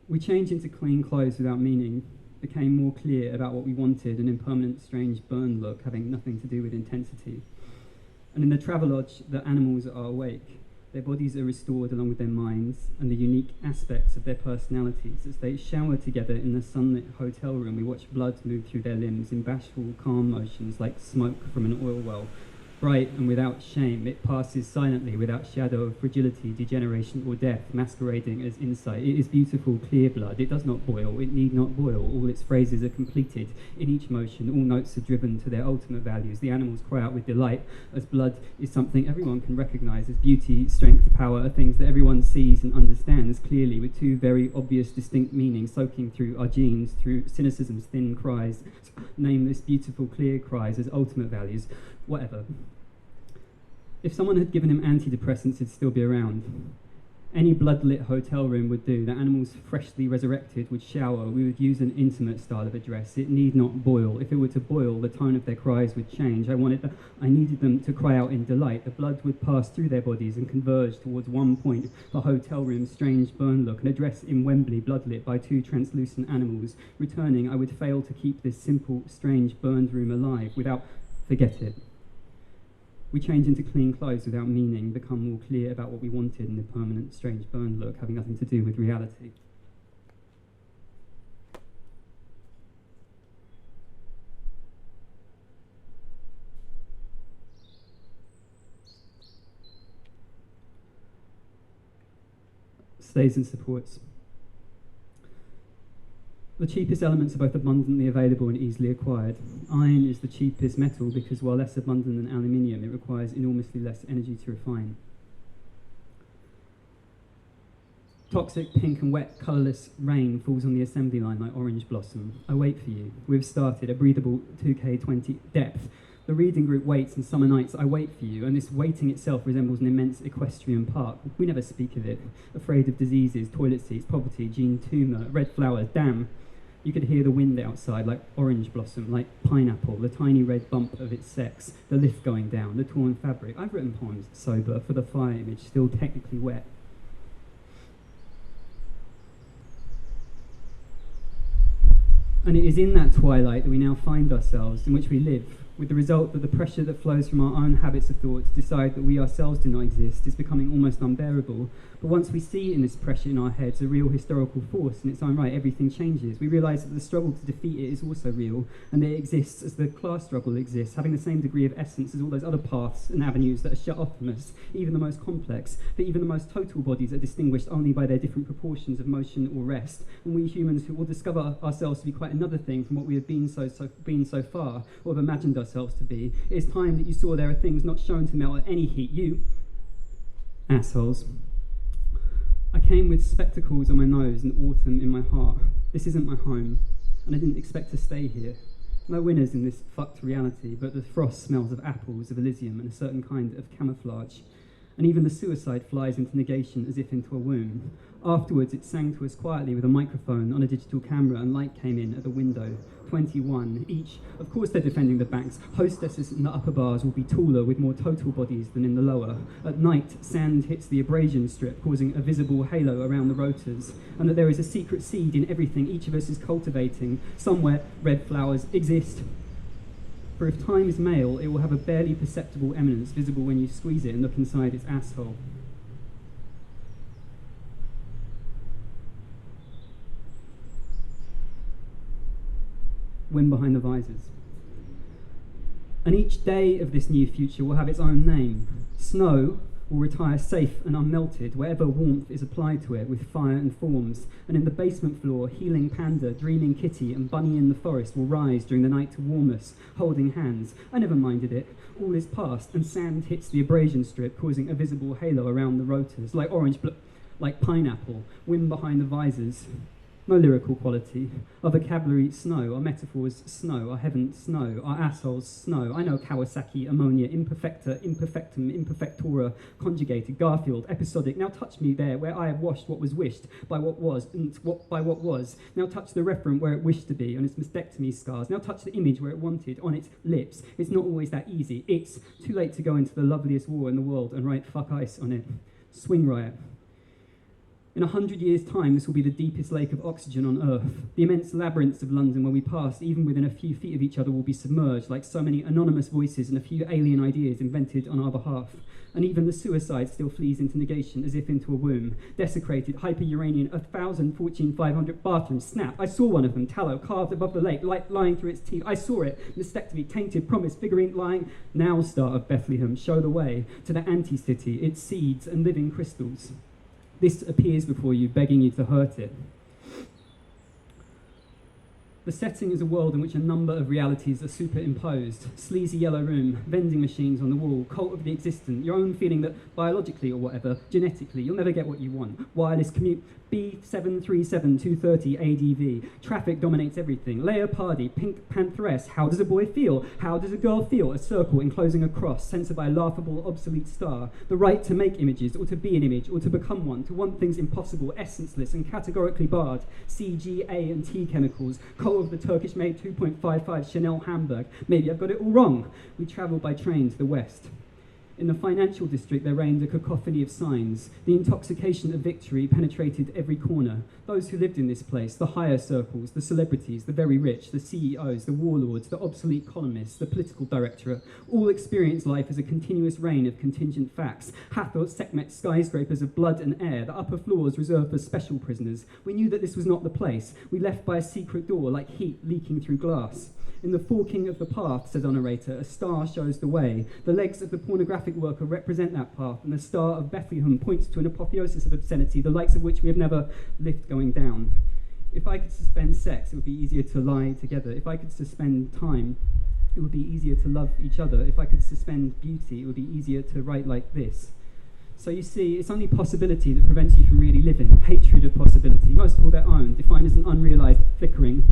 We change into clean clothes without meaning, became more clear about what we wanted, an impermanent, strange burn look having nothing to do with intensity. And in the travelogue, the animals are awake. Their bodies are restored along with their minds and the unique aspects of their personalities. As they shower together in the sunlit hotel room, we watch blood move through their limbs in bashful, calm motions like smoke from an oil well. Bright and without shame, it passes silently without shadow of fragility, degeneration or death, masquerading as insight. It is beautiful, clear blood. It does not boil. It need not boil. All its phrases are completed. In each motion, all notes are driven to their ultimate values. The animals cry out with delight, as blood is something everyone can recognize, as beauty, strength, power are things that everyone sees and understands clearly, with two very obvious, distinct meanings soaking through our genes, through cynicism's thin cries, nameless, beautiful, clear cries as ultimate values. Whatever. If someone had given him antidepressants, he'd still be around. Any blood-lit hotel room would do. The animals freshly resurrected would shower. We would use an intimate style of address. It need not boil. If it were to boil, the tone of their cries would change. I needed them to cry out in delight. The blood would pass through their bodies and converge towards one point, the hotel room's strange burn look, an address in Wembley, blood-lit by two translucent animals. Returning, I would fail to keep this simple, strange burned room alive without... Forget it. We change into clean clothes without meaning, become more clear about what we wanted in the permanent, strange burn look, having nothing to do with reality. Stays and supports. The cheapest elements are both abundantly available and easily acquired. Iron is the cheapest metal because while less abundant than aluminium, it requires enormously less energy to refine. Toxic, pink and wet, colourless rain falls on the assembly line like orange blossom. I wait for you. We've started a breathable 2K20 depth. The reading group waits, and summer nights I wait for you, and this waiting itself resembles an immense equestrian park. We never speak of it. Afraid of diseases, toilet seats, poverty, gene tumour, red flowers, damn. You could hear the wind outside like orange blossom, like pineapple, the tiny red bump of its sex, the lift going down, the torn fabric. I've written poems sober for the fire image, still technically wet. And it is in that twilight that we now find ourselves, in which we live, with the result that the pressure that flows from our own habits of thought to decide that we ourselves do not exist is becoming almost unbearable. But once we see in this pressure in our heads a real historical force in its own right, everything changes. We realise that the struggle to defeat it is also real, and that it exists as the class struggle exists, having the same degree of essence as all those other paths and avenues that are shut off from us, even the most complex, that even the most total bodies are distinguished only by their different proportions of motion or rest. And we humans who will discover ourselves to be quite another thing from what we have been so far, or have imagined ourselves to be. It is time that you saw there are things not shown to melt at any heat. You assholes. I came with spectacles on my nose and autumn in my heart. This isn't my home, and I didn't expect to stay here. No winners in this fucked reality, but the frost smells of apples, of Elysium, and a certain kind of camouflage. And even the suicide flies into negation as if into a womb. Afterwards, it sang to us quietly with a microphone on a digital camera, and light came in at the window. 21 each. Of course they're defending the banks. Hostesses in the upper bars will be taller with more total bodies than in the lower. At night, sand hits the abrasion strip, causing a visible halo around the rotors, and that there is a secret seed in everything each of us is cultivating. Somewhere, red flowers exist. For if time is male, it will have a barely perceptible eminence visible when you squeeze it and look inside its asshole. Wind behind the visors. And each day of this new future will have its own name. Snow will retire safe and unmelted wherever warmth is applied to it with fire and forms. And in the basement floor, healing panda, dreaming kitty, and bunny in the forest will rise during the night to warm us, holding hands. I never minded it. All is past, and sand hits the abrasion strip, causing a visible halo around the rotors, like like pineapple, wind behind the visors. No lyrical quality. Our vocabulary, snow. Our metaphors, snow. Our heaven, snow. Our assholes, snow. I know Kawasaki, ammonia, imperfecta, imperfectum, imperfectora, conjugated, Garfield, episodic. Now touch me there, where I have washed what was wished by what was, and by what was. Now touch the referent where it wished to be, on its mastectomy scars. Now touch the image where it wanted, on its lips. It's not always that easy. It's too late to go into the loveliest war in the world and write fuck ice on it. Swing riot. In 100 years' time, this will be the deepest lake of oxygen on Earth. The immense labyrinths of London where we pass, even within a few feet of each other, will be submerged like so many anonymous voices and a few alien ideas invented on our behalf. And even the suicide still flees into negation as if into a womb. Desecrated, hyper-Uranian, 1,000, Fortune 500 bathrooms. Snap. I saw one of them, tallow, carved above the lake, light lying through its teeth. I saw it. Mastectomy, tainted, promise, figurine lying. Now, star of Bethlehem, show the way to the anti-city, its seeds and living crystals. This appears before you, begging you to hurt it. The setting is a world in which a number of realities are superimposed. Sleazy yellow room, vending machines on the wall, cult of the existent, your own feeling that biologically or whatever, genetically, you'll never get what you want. Wireless commute, B737230 ADV. Traffic dominates everything. Leopardi, pink pantheress. How does a boy feel? How does a girl feel? A circle enclosing a cross, censored by a laughable, obsolete star. The right to make images, or to be an image, or to become one. To want things impossible, essenceless, and categorically barred. C, G, A, and T chemicals. Coal of the Turkish-made 2.55 Chanel Hamburg. Maybe I've got it all wrong. We travel by train to the west. In the financial district, there reigned a cacophony of signs. The intoxication of victory penetrated every corner. Those who lived in this place, the higher circles, the celebrities, the very rich, the CEOs, the warlords, the obsolete columnists, the political directorate, all experienced life as a continuous rain of contingent facts. Hathor, Sekhmet, skyscrapers of blood and air, the upper floors reserved for special prisoners. We knew that this was not the place. We left by a secret door, like heat leaking through glass. In the forking of the path, says our narrator, a star shows the way. The legs of the pornographic worker represent that path, and the star of Bethlehem points to an apotheosis of obscenity, the likes of which we have never lived going down. If I could suspend sex, it would be easier to lie together. If I could suspend time, it would be easier to love each other. If I could suspend beauty, it would be easier to write like this. So you see, it's only possibility that prevents you from really living. Hatred of possibility, most of all their own, defined as an unrealized flickering.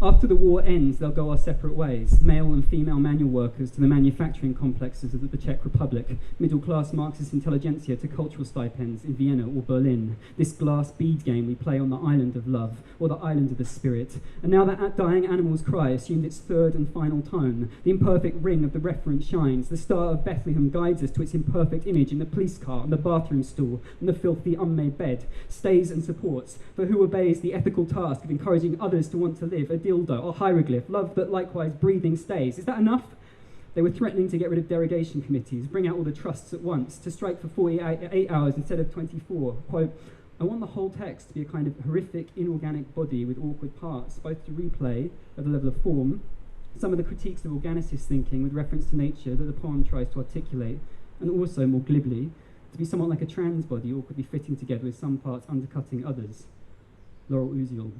After the war ends, they'll go our separate ways. Male and female manual workers to the manufacturing complexes of the Czech Republic, middle-class Marxist intelligentsia to cultural stipends in Vienna or Berlin. This glass bead game we play on the island of love, or the island of the spirit. And now that dying animal's cry assumed its third and final tone. The imperfect ring of the reference shines. The star of Bethlehem guides us to its imperfect image in the police car, on the bathroom stool, and the filthy unmade bed. Stays and supports, for who obeys the ethical task of encouraging others to want to live, a dildo or hieroglyph, love that likewise breathing stays. Is that enough? They were threatening to get rid of derogation committees, bring out all the trusts at once, to strike for 48 hours instead of 24. Quote, I want the whole text to be a kind of horrific, inorganic body with awkward parts, both to replay at the level of form, some of the critiques of organicist thinking with reference to nature that the poem tries to articulate, and also, more glibly, to be somewhat like a trans body, awkwardly fitting together with some parts undercutting others. Laurel Uziel.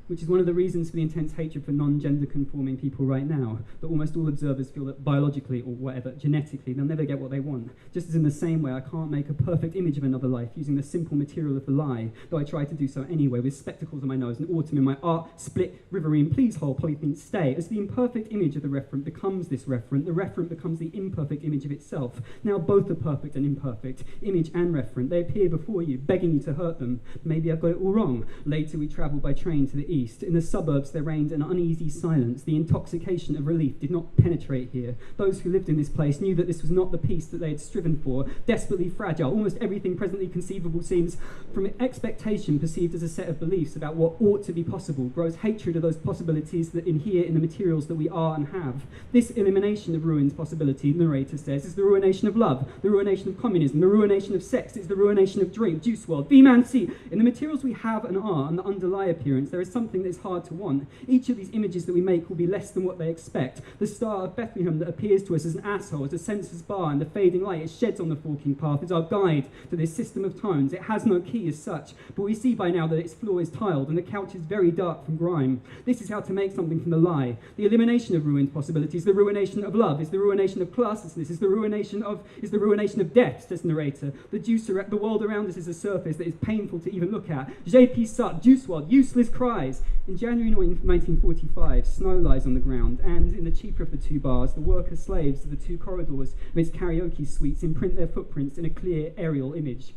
Which is one of the reasons for the intense hatred for non-gender conforming people right now, that almost all observers feel that biologically or whatever, genetically, they'll never get what they want. Just as in the same way I can't make a perfect image of another life using the simple material of the lie, though I try to do so anyway, with spectacles on my nose and autumn in my art, split, riverine, please hold, polythene, stay. As the imperfect image of the referent becomes this referent, the referent becomes the imperfect image of itself. Now both are perfect and imperfect, image and referent. They appear before you, begging you to hurt them. Maybe I've got it all wrong. Later we travel by train to the east. In the suburbs there reigned an uneasy silence. The intoxication of relief did not penetrate here. Those who lived in this place knew that this was not the peace that they had striven for. Desperately fragile, almost everything presently conceivable seems, from expectation perceived as a set of beliefs about what ought to be possible, grows hatred of those possibilities that inhere in the materials that we are and have. This elimination of ruin's possibility, the narrator says, is the ruination of love, the ruination of communism, the ruination of sex, it's the ruination of drink, juice world, V-man-C. In the materials we have and are, and the underlie appearance, there is something that is hard to want. Each of these images that we make will be less than what they expect. The star of Bethlehem that appears to us as an asshole, as a senseless bar in the fading light it sheds on the forking path, is our guide to this system of tones. It has no key as such, but we see by now that its floor is tiled and the couch is very dark from grime. This is how to make something from the lie. The elimination of ruined possibilities, the ruination of love, is the ruination of classlessness, is the ruination of death, says the narrator. The world around us is a surface that is painful to even look at. J.P. Sutt, Juice WRLD, useless cries. In January 1945, snow lies on the ground, and in the cheaper of the two bars, the worker slaves to the two corridors of its karaoke suites imprint their footprints in a clear aerial image.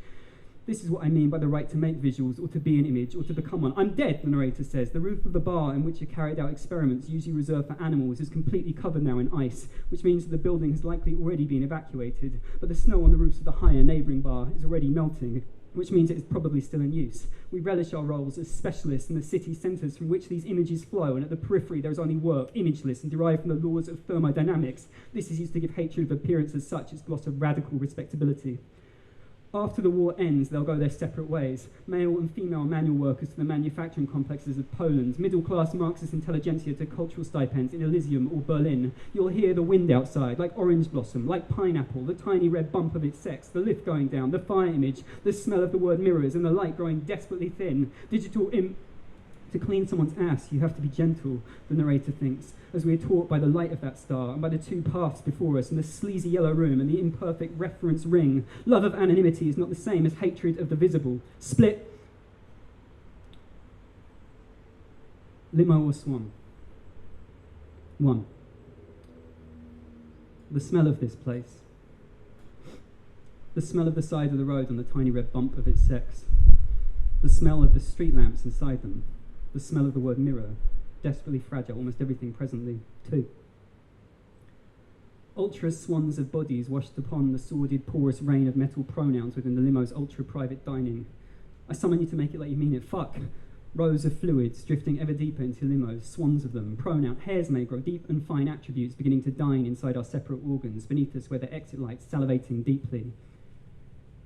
This is what I mean by the right to make visuals, or to be an image, or to become one. I'm dead, the narrator says. The roof of the bar in which are carried out experiments, usually reserved for animals, is completely covered now in ice, which means that the building has likely already been evacuated, but the snow on the roofs of the higher neighbouring bar is already melting. which means it is probably still in use. We relish our roles as specialists in the city centres from which these images flow, and at the periphery there is only work, imageless and derived from the laws of thermodynamics. This is used to give hatred of appearance as such its gloss of radical respectability. After the war ends, they'll go their separate ways. Male and female manual workers to the manufacturing complexes of Poland, middle-class Marxist intelligentsia to cultural stipends in Elysium or Berlin. You'll hear the wind outside, like orange blossom, like pineapple, the tiny red bump of its sex, the lift going down, the fire image, the smell of the word mirrors, and the light growing desperately thin. To clean someone's ass, you have to be gentle, the narrator thinks, as we are taught by the light of that star and by the two paths before us and the sleazy yellow room and the imperfect reference ring. Love of anonymity is not the same as hatred of the visible. Split. Limo or swan? 1. The smell of this place. The smell of the side of the road and the tiny red bump of its sex. The smell of the street lamps inside them. The smell of the word mirror, desperately fragile, almost everything presently. 2. Ultra swans of bodies washed upon the sordid, porous rain of metal pronouns within the limo's ultra-private dining. I summon you to make it like you mean it. Fuck. Rows of fluids drifting ever deeper into limos, swans of them, pronoun. Hairs may grow deep and fine attributes beginning to dine inside our separate organs, beneath us where the exit lights salivating deeply.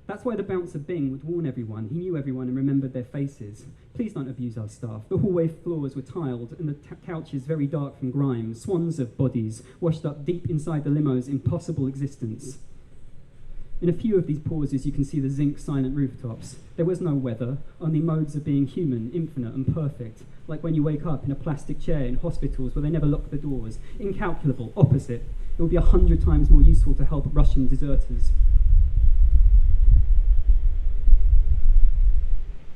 That's why the bouncer Bing would warn everyone. He knew everyone and remembered their faces. Please don't abuse our staff. The hallway floors were tiled and the couches very dark from grime. Swans of bodies washed up deep inside the limo's impossible existence. In a few of these pauses you can see the zinc silent rooftops. There was no weather, only modes of being human, infinite and perfect. Like when you wake up in a plastic chair in hospitals where they never lock the doors. Incalculable, opposite. It would be 100 times more useful to help Russian deserters.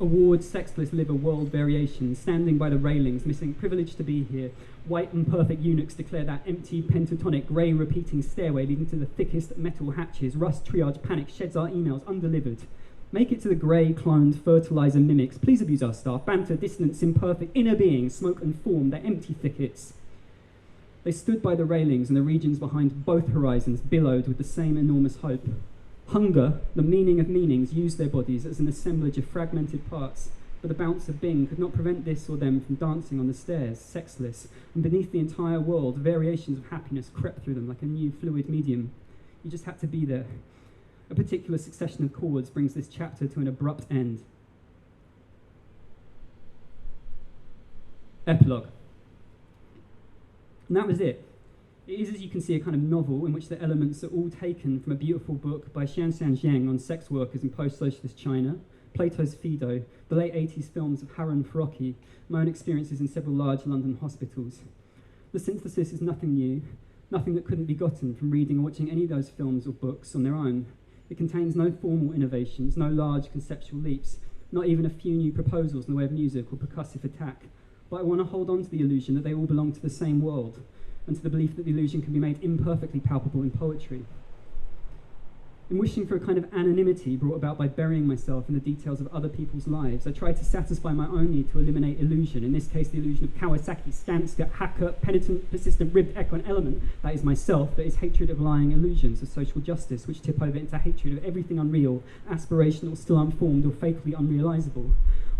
Award sexless liver world variations, standing by the railings, missing privilege to be here. White and perfect eunuchs declare that empty, pentatonic, grey repeating stairway leading to the thickest metal hatches. Rust triage panic sheds our emails undelivered. Make it to the grey, cloned, fertilizer mimics. Please abuse our staff. Banter, dissonance, imperfect, inner beings, smoke and form, their empty thickets. They stood by the railings and the regions behind both horizons billowed with the same enormous hope. Hunger, the meaning of meanings, used their bodies as an assemblage of fragmented parts, but the bouncer Bing could not prevent this or them from dancing on the stairs, sexless, and beneath the entire world, variations of happiness crept through them like a new fluid medium. You just had to be there. A particular succession of chords brings this chapter to an abrupt end. Epilogue. And that was it. It is, as you can see, a kind of novel in which the elements are all taken from a beautiful book by Xianxian Zheng on sex workers in post-socialist China, Plato's Phaedo, the late 80s films of Harun Farocki, my own experiences in several large London hospitals. The synthesis is nothing new, nothing that couldn't be gotten from reading or watching any of those films or books on their own. It contains no formal innovations, no large conceptual leaps, not even a few new proposals in the way of music or percussive attack. But I want to hold on to the illusion that they all belong to the same world, and to the belief that the illusion can be made imperfectly palpable in poetry. In wishing for a kind of anonymity brought about by burying myself in the details of other people's lives, I tried to satisfy my own need to eliminate illusion, in this case the illusion of Kawasaki, Skanska, hacker, penitent, persistent, ribbed echo, an element, that is myself, that is hatred of lying illusions of social justice, which tip over into hatred of everything unreal, aspirational, still unformed, or fatally unrealizable.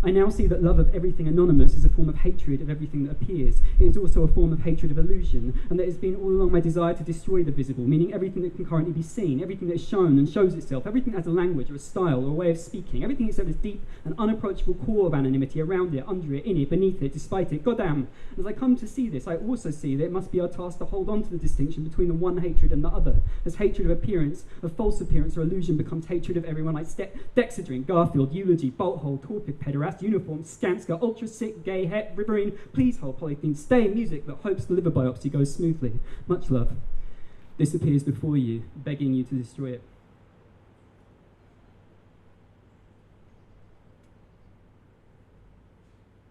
I now see that love of everything anonymous is a form of hatred of everything that appears. It is also a form of hatred of illusion, and that has been all along my desire to destroy the visible, meaning everything that can currently be seen, everything that is shown and shows itself, everything that has a language or a style or a way of speaking, everything except this deep and unapproachable core of anonymity around it, under it, in it, beneath it, despite it. Goddamn! As I come to see this, I also see that it must be our task to hold on to the distinction between the one hatred and the other, as hatred of appearance, of false appearance or illusion becomes hatred of everyone like Dexedrine, Garfield, Eulogy, Bolthole, Torpid, Pederast, Uniform, Skanska, Ultra Sick, Gay, Het, Riverine, Please Hold, Polythene, Stay, Music that hopes the liver biopsy goes smoothly. Much love. This appears before you, begging you to destroy it.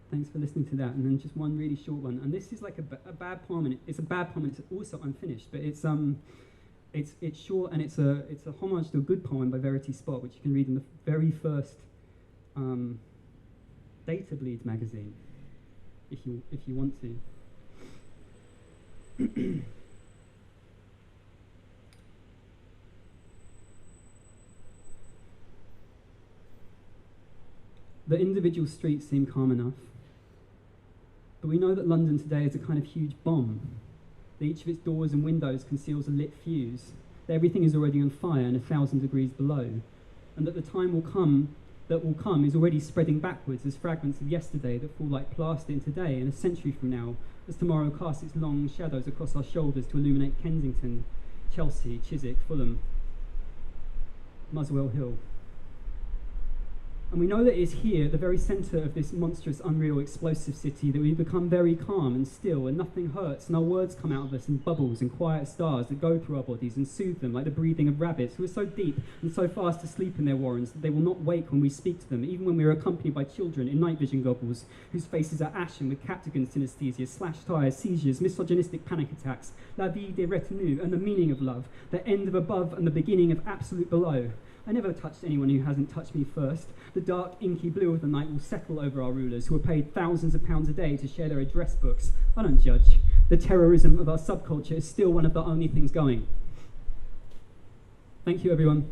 Thanks for listening to that. And then just one really short one. And this is like a bad poem, and it's a bad poem, and it's also unfinished, but it's short, and it's a homage to a good poem by Verity Spot, which you can read in the very first Data Bleeds magazine, if you want to. The individual streets seem calm enough. But we know that London today is a kind of huge bomb, that each of its doors and windows conceals a lit fuse, that everything is already on fire and 1,000 degrees below, and that the time that will come is already spreading backwards as fragments of yesterday that fall like plaster in today, and a century from now, as tomorrow casts its long shadows across our shoulders to illuminate Kensington, Chelsea, Chiswick, Fulham, Muswell Hill. And we know that it is here, at the very centre of this monstrous, unreal, explosive city, that we become very calm and still, and nothing hurts, and our words come out of us in bubbles and quiet stars that go through our bodies and soothe them, like the breathing of rabbits who are so deep and so fast asleep in their warrens that they will not wake when we speak to them, even when we are accompanied by children in night vision goggles, whose faces are ashen with Captagon synesthesia, slashed tires, seizures, misogynistic panic attacks, la vie de retenue, and the meaning of love, the end of above and the beginning of absolute below. I never touched anyone who hasn't touched me first. The dark, inky blue of the night will settle over our rulers, who are paid thousands of pounds a day to share their address books. I don't judge. The terrorism of our subculture is still one of the only things going. Thank you, everyone.